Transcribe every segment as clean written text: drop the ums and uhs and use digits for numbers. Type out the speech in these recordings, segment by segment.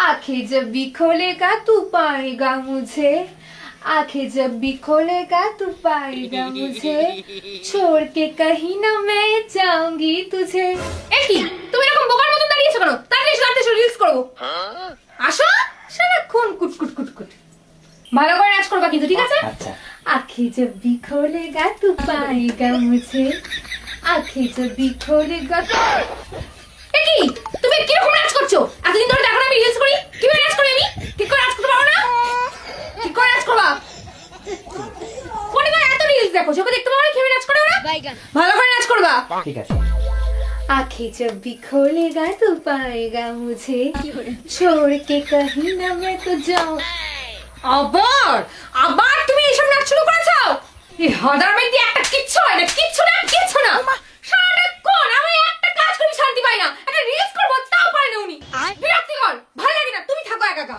आंखें जब भी खोलेगा तू पाएगा मुझे, आंखें जब भी खोलेगा तू पाएगा मुझे, छोड़ के कहीं ना मैं जाऊंगी तुझे। একি তুমি এরকম বোকার মতন দাঁড়িয়েছো কেন? তাড়াতাড়ি তাড়াতাড়ি রিলস করব। আসো সারাক্ষণ কুটকুট কুটকুট। ভালো করে নাচ করবা কিন্তু, ঠিক আছে? আচ্ছা। आंखें जब भी खोलेगा तू पाएगा मुझे, आंखें जब भी खोलेगा। একি তুমি কি রকম নাচ করছো? এতদিন ধরে দেখো না আমি রিলস করি, কিভাবে নাচ করি আমি? ঠিক করে নাচ করতে পারো না? ঠিক করে নাচ করবা। কোন কোন এত রিলস দেখো, চোখে দেখতে পারো না কিভাবে নাচ করে ওরা? ভালো করে নাচ করবা। ঠিক আছে। आंखें जब भी खोलेगा तू पाएगा मुझे, छोड़ के कहीं ना मैं तो जाऊं। আবার আবার তুমি এইসব নাচ শুরু করেছো? এই হাদার মেয়ে দিয়ে একটা কিচ্ছু হয় না, কিচ্ছু না, কিচ্ছু না। সারাক্ষণ আমি একটা কাজ করি শান্তি পাই না, একটা রিলস করবো তাও পারে না উনি। বিরক্তিকর, ভালো লাগে না, তুমি থাকো একা একা।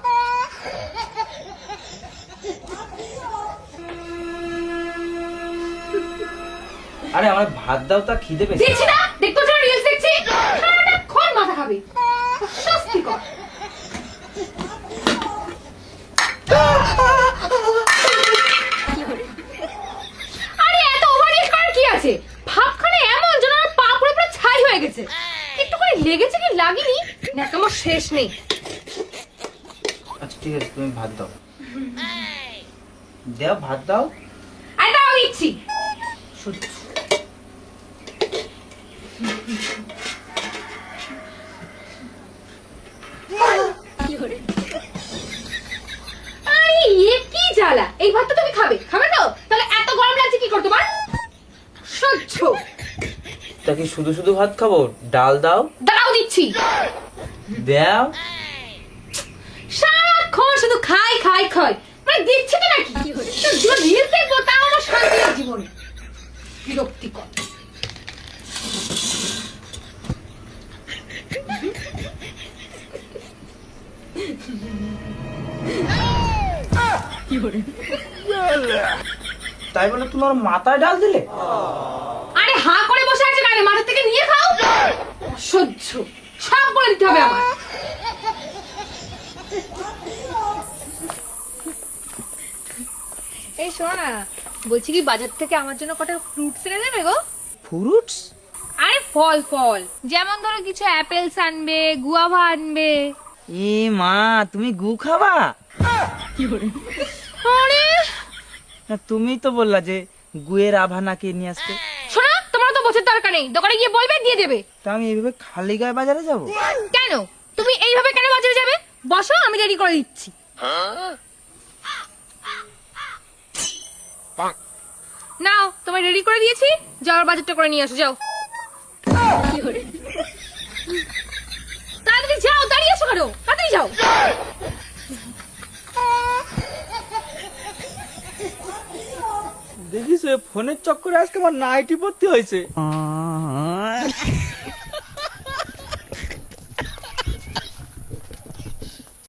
আরে আমার ভাত দাও, তা খিদে পেয়েছে। দেখছি না, দেখতো না রিলস দেখছি, সারাক্ষণ মাথা খাবে। স্বস্তিকর। আরে এত ওভাররিয়েক্ট করার কি আছে? ভাবখানে এমন যেন আমার পা পুরো পুরো ছাই হয়ে গেছে। একটু করে লেগেছে কি লাগেনি না, তোমার শেষ নেই। আচ্ছা ঠিক আছে, তুমি ভাত দাও। দাও ভাত দাও। আরে দাও দিচ্ছি। আরে এ কি জ্বালা, এই ভাতটা তুমি খাবে খাবে তো? তাহলে এত গরম লাগছে কি করে তোমার? সহ্য। তা কি শুধু শুধু ভাত খাবো? ডাল দাও। দাও দিচ্ছি। দাও। সারাক্ষণ শুধু খাই খাই খাই, মানে দিচ্ছে তো নাকি? জীবন রিলস দেখবো তাও আমার শান্তি নেই জীবনে। বিরক্তিকর। তাই বলে তোমার মাথায় ডাল দিলে? আরে হাঁ করে বসে আছে কেন? মাথা থেকে নিয়ে খাও। সহ্য, সব করে দিতে হবে আমার। এই শোনো না, বলছি কি বাজার থেকে আমার জন্য কটা ফ্রুটস এনে দেবে গো? ফ্রুটস? আরে ফল ফল, যেমন ধরো কিছু অ্যাপেলস আনবে, গুয়াভা আনবে। এ মা, তুমি গু খাবা? আরে না, তুমি তো বললা যে গুয়ের আভা নাকি নিয়ে আসতে। শোনো, তোমার তো বোঝার দরকার নেই, দোকানে গিয়ে বলবে দিয়ে দেবে। তা আমি এইভাবে খালি গায়ে বাজারে যাবো? কেন তুমি এইভাবে কেন বাজারে যাবে? বসো, আমি রেডি করে দিচ্ছি। নাও, তোমার রেডি করে দিয়েছি, যাওয়ার বাজারটা করে নিয়ে আসো, যাও। তাড়াতাড়ি যাও, দাঁড়িয়ে আছো কেন? তাড়াতাড়ি যাও। দেখিস ফোনের চক্করে আজকে আমার নাইটি ভর্তি হয়েছে।